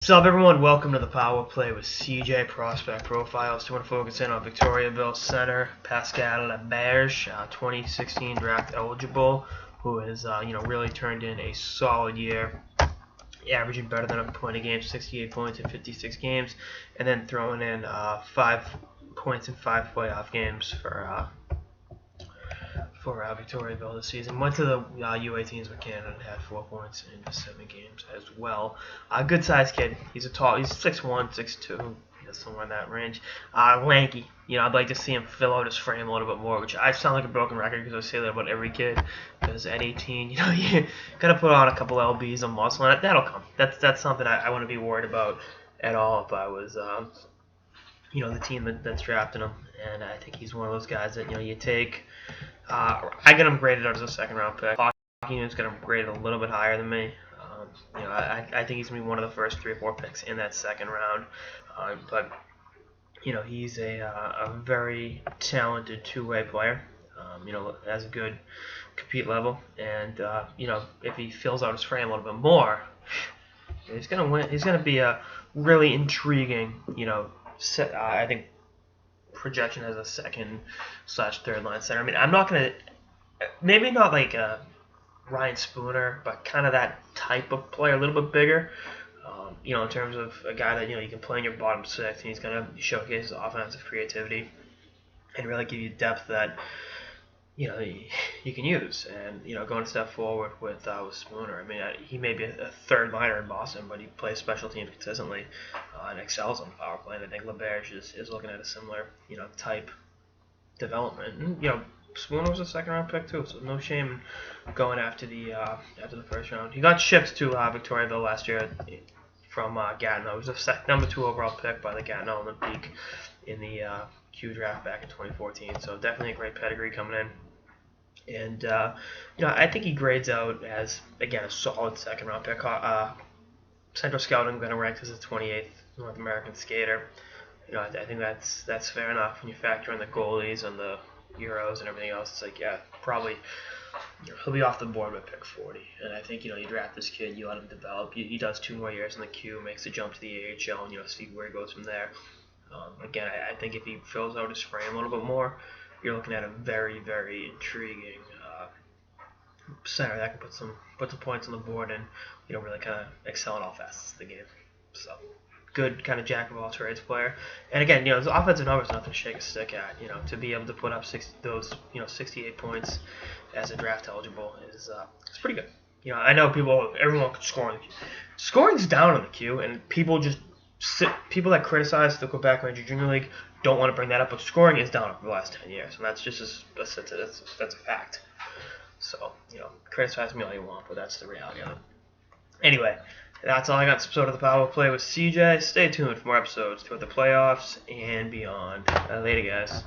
What's up, everyone? Welcome to the Power Play with CJ Prospect Profiles. I want to focus in on Victoriaville center Pascal Laberge, 2016 draft eligible, who has really turned in a solid year, averaging better than a point a game, 68 points in 56 games, and then throwing in 5 points in 5 playoff games for Victoriaville this season. Went to the U18s with Canada and had 4 points in 7 games as well. Good sized kid. He's 6'1", 6'2", somewhere in that range. Lanky. I'd like to see him fill out his frame a little bit more, which I sound like a broken record because I say that about every kid. Because at 18, you gotta put on a couple lbs of muscle, and that'll come. That's something I wouldn't be worried about at all if I was the team that's drafting him. And I think he's one of those guys that you take. I got him graded out as a second-round pick. Hockey News got him graded a little bit higher than me. I think he's going to be one of the first 3 or 4 picks in that second round. But he's a very talented two-way player. Has a good compete level, and if he fills out his frame a little bit more, he's going to win. He's going to be a really intriguing, I think, projection as a second/third line center. I mean, I'm not gonna, maybe not like Ryan Spooner, but kind of that type of player, a little bit bigger. In terms of a guy that you can play in your bottom 6, and he's gonna showcase his offensive creativity and really give you depth that you can use. And going a step forward with Spooner. I mean, he may be a third liner in Boston, but he plays special teams consistently and excels on the power play. And I think Laberge is looking at a similar type development. And, Spooner was a second-round pick too, so no shame going after the first round. He got shipped to Victoriaville last year from Gatineau. He was a number 2 overall pick by the Gatineau Olympique in the Q draft back in 2014. So definitely a great pedigree coming in. And I think he grades out as, again, a solid second-round pick. Central Scouting going to rank as a 28th North American skater. I think that's fair enough when you factor in the goalies and the Euros and everything else. It's like, yeah, probably he'll be off the board by pick 40. And I think you draft this kid, you let him develop. He does 2 more years in the Q, makes the jump to the AHL, and see where he goes from there. Again, I think if he fills out his frame a little bit more, you're looking at a very, very intriguing center that can put some points on the board and really kind of excel in all facets of the game. So good kind of jack of all trades player. And again, his offensive numbers are nothing to shake a stick at. To be able to put up 68 points as a draft eligible is it's pretty good. I know everyone can score in the Q. Scoring's down in the Q, and people that criticize the Quebec Ranger Junior League don't want to bring that up, but scoring is down over the last 10 years, and that's just that's a fact. So, criticize me all you want, but that's the reality of it. Anyway, that's all I got. This episode of the Power Play with CJ. Stay tuned for more episodes toward the playoffs and beyond. Later, guys.